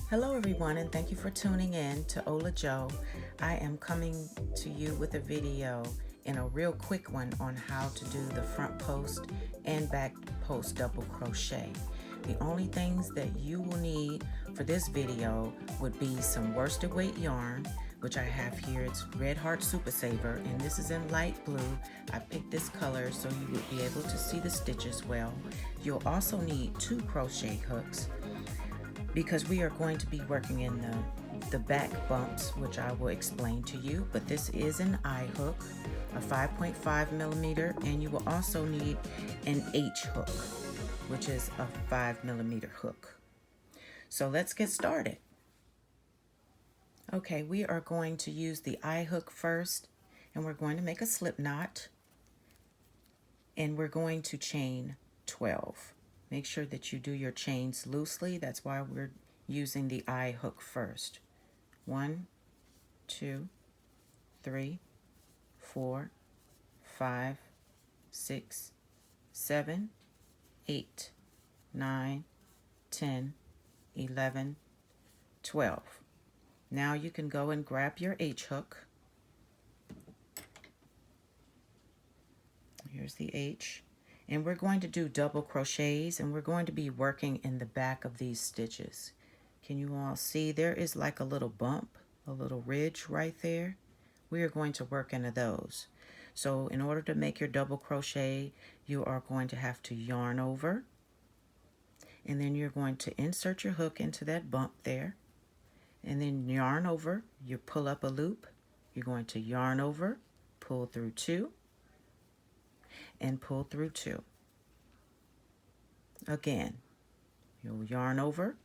Hello everyone, and thank you for tuning in to OlaJoe. I am coming to you with a video and a real quick one on how to do the front post and back post double crochet. The only things that you will need for this video would be some worsted weight yarn, which I have here. It's Red Heart Super Saver, and this is in light blue. I picked this color so you would be able to see the stitches well. You'll also need 2 crochet hooks, because we are going to be working in the back bumps, which I will explain to you. But this is an I hook, a 5.5 millimeter, and you will also need an H hook, which is a 5 millimeter hook. So let's get started. Okay, we are going to use the I hook first, and we're going to make a slip knot, and we're going to chain 12. Make sure that you do your chains loosely. That's why we're using the I hook first. 1, 2, 3, 4, 5, 6, 7, 8, 9, 10, 11, 12. Now you can go and grab your H hook. Here's the H. And we're going to do double crochets, and we're going to be working in the back of these stitches. Can you all see there is like a little bump, a little ridge right there? We are going to work into those. So in order to make your double crochet, you are going to have to yarn over, and then you're going to insert your hook into that bump there, and then yarn over. You pull up a loop, you're going to yarn over, pull through 2, and pull through 2. Again, you'll yarn over,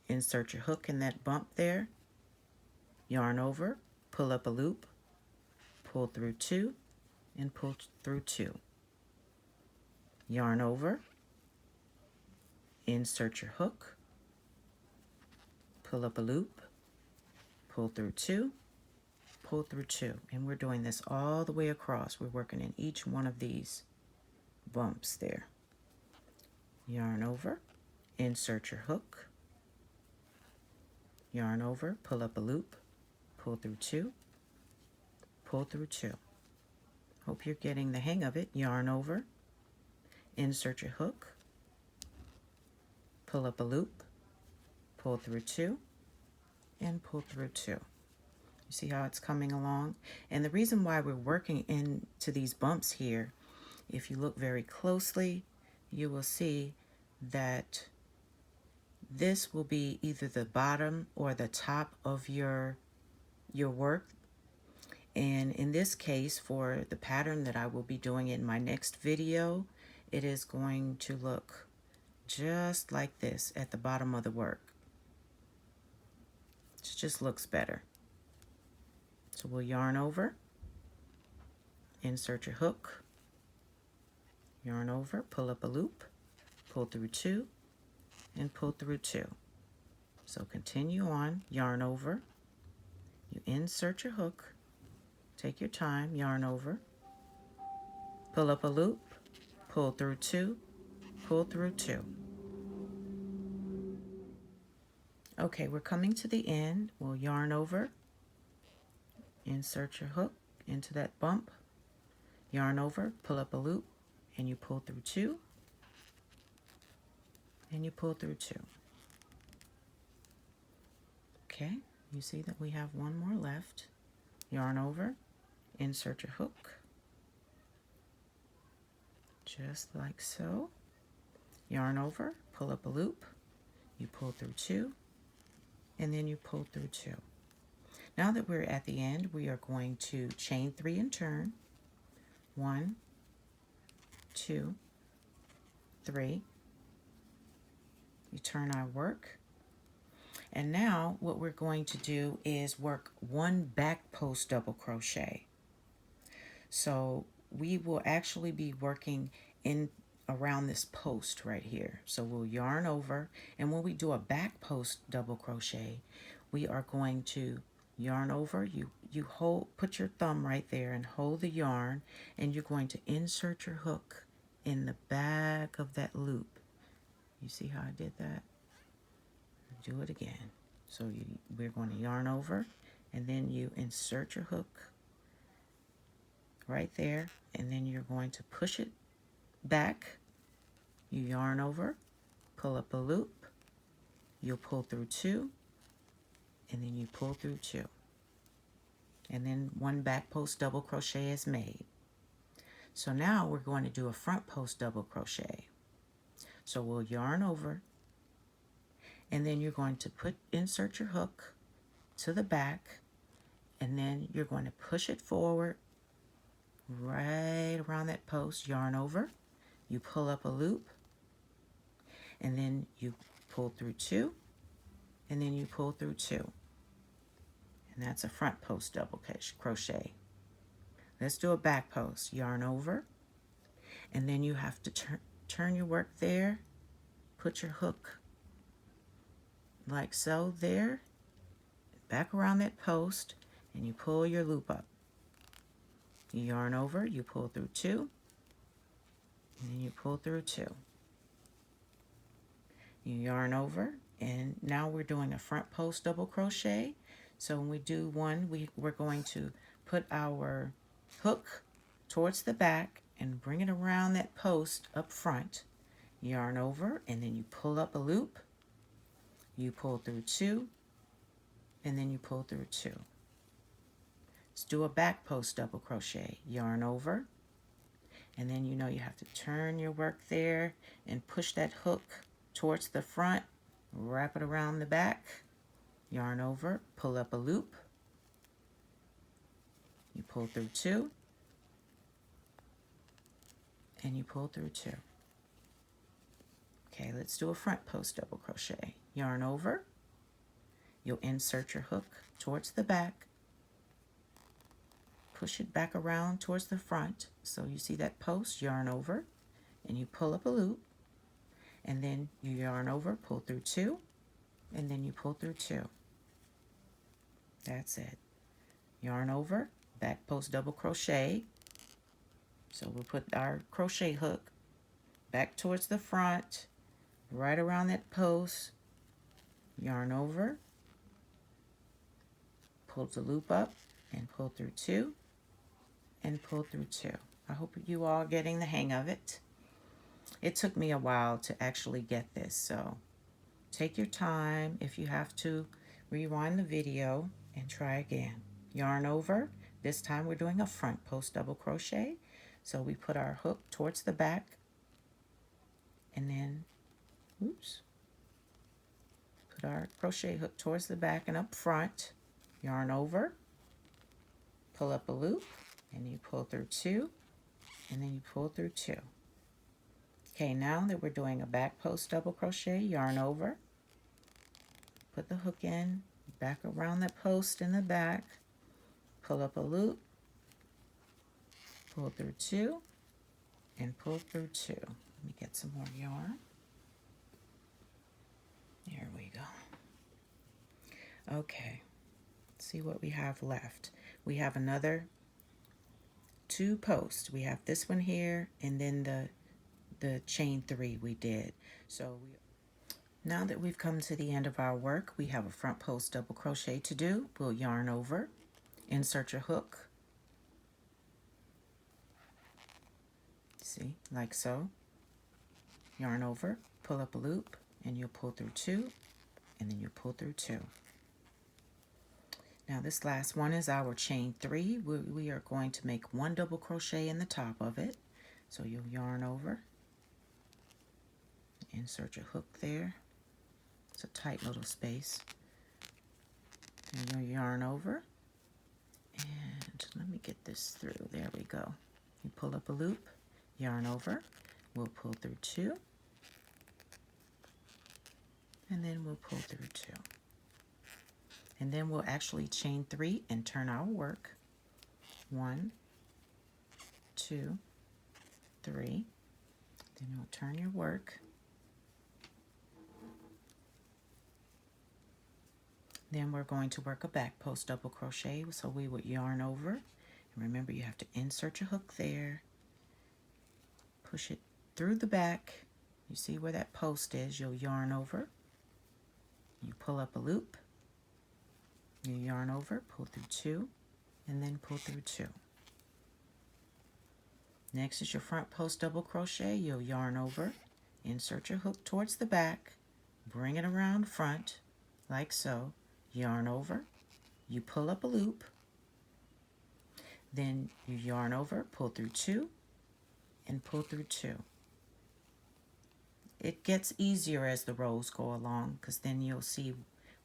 insert your hook in that bump there, yarn over, pull up a loop, pull through 2, and pull through 2. Yarn over, insert your hook, pull up a loop, pull through 2, pull through 2. And we're doing this all the way across. We're working in each one of these bumps there. Yarn over, insert your hook, yarn over, pull up a loop, pull through 2, pull through 2. Hope you're getting the hang of it. Yarn over, insert your hook, pull up a loop, pull through 2, and pull through 2. You see how it's coming along? And the reason why we're working into these bumps here, if you look very closely, you will see that this will be either the bottom or the top of your work. And in this case, for the pattern that I will be doing in my next video, it is going to look just like this at the bottom of the work. It just looks better. So we'll yarn over, insert your hook, yarn over, pull up a loop, pull through 2, and pull through 2. So continue on, yarn over, you insert your hook, take your time, yarn over, pull up a loop, pull through 2, pull through 2. Okay, we're coming to the end. We'll yarn over, insert your hook into that bump, yarn over, pull up a loop, and you pull through 2, and you pull through 2. Okay, you see that we have one more left. Yarn over, insert your hook, just like so. Yarn over, pull up a loop, you pull through 2, and then you pull through 2. Now that we're at the end, we are going to chain 3 and turn. 1, 2, 3. You turn our work. And now what we're going to do is work 1 back post double crochet. So we will actually be working in around this post right here. So we'll yarn over, and when we do a back post double crochet, we are going to yarn over. You put your thumb right there and hold the yarn, and you're going to insert your hook in the back of that loop. You see how I did that? do it again. So we're going to yarn over, and then you insert your hook right there, and then you're going to push it back. You yarn over, pull up a loop, you'll pull through 2, and then you pull through 2. And then 1 back post double crochet is made. So now we're going to do a front post double crochet. So we'll yarn over, and then you're going to insert your hook to the back, and then you're going to push it forward right around that post, yarn over, you pull up a loop, and then you pull through 2, and then you pull through 2. And that's a front post double crochet. Let's do a back post. Yarn over, and then you have to turn your work there, put your hook like so there, back around that post, and you pull your loop up. You yarn over, you pull through 2, and then you pull through 2. You yarn over, and now we're doing a front post double crochet. So when we do one, we're going to put our hook towards the back and bring it around that post up front. Yarn over, and then you pull up a loop, you pull through 2, and then you pull through 2. Let's do a back post double crochet. Yarn over, and then you know you have to turn your work there and push that hook towards the front, wrap it around the back, yarn over, pull up a loop, you pull through 2, and you pull through 2. Okay, let's do a front post double crochet. Yarn over, you'll insert your hook towards the back, push it back around towards the front, so you see that post, yarn over, and you pull up a loop, and then you yarn over, pull through 2, and then you pull through 2. That's it. Yarn over, back post double crochet. So we'll put our crochet hook back towards the front, right around that post, yarn over, pull the loop up, and pull through 2, and pull through 2. I hope you all are getting the hang of it. It took me a while to actually get this, so take your time. If you have to, rewind the video and try again. Yarn over. This time we're doing a front post double crochet. So we put our hook towards the back, and then, oops, put our crochet hook towards the back and up front, yarn over, pull up a loop, and you pull through 2, and then you pull through 2. Okay, now that we're doing a back post double crochet, yarn over, put the hook in, back around the post in the back, pull up a loop, pull through 2, and pull through 2. Let me get some more yarn. There we go. Okay, let's see what we have left. We have another 2 posts. We have this one here, and then the chain 3 we did. So now that we've come to the end of our work, we have a front post double crochet to do. We'll yarn over, insert your hook, see, like so, yarn over, pull up a loop, and you'll pull through 2, and then you pull through 2. Now this last one is our chain 3. We are going to make 1 double crochet in the top of it. So you'll yarn over, insert your hook there. It's a tight little space. And you'll yarn over, and let me get this through. There we go. You pull up a loop, yarn over, we'll pull through 2, and then we'll pull through 2. And then we'll actually chain 3 and turn our work. 1, 2, 3. Then you'll turn your work. Then we're going to work a back post double crochet. So we would yarn over. And remember, you have to insert your hook there. Push it through the back. You see where that post is. You'll yarn over. you pull up a loop, you yarn over, pull through 2, and then pull through 2. Next is your front post double crochet. You'll yarn over, insert your hook towards the back, bring it around front like so, yarn over, you pull up a loop, then you yarn over, pull through 2, and pull through 2. It gets easier as the rows go along because then you'll see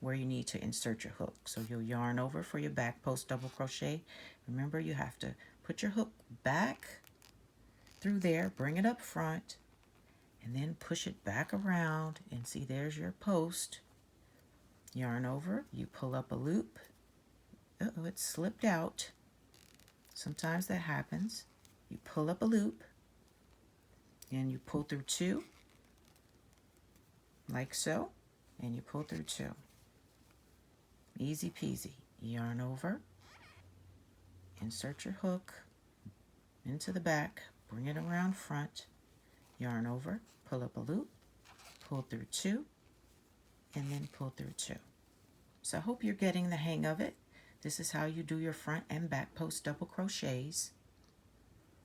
where you need to insert your hook. So you'll yarn over for your back post double crochet. Remember, you have to put your hook back through there, bring it up front, and then push it back around, and see there's your post. Yarn over, you pull up a loop. Uh-oh, it slipped out. Sometimes that happens. You pull up a loop, and you pull through 2, like so, and you pull through 2. Easy peasy. Yarn over, insert your hook into the back, bring it around front, yarn over, pull up a loop, pull through 2, and then pull through 2. So I hope you're getting the hang of it. This is how you do your front and back post double crochets.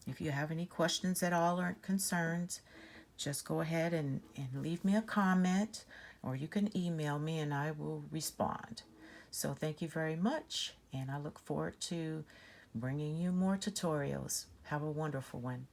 If you have any questions at all or concerns, just go ahead and leave me a comment, or you can email me and I will respond. So thank you very much, and I look forward to bringing you more tutorials. Have a wonderful one.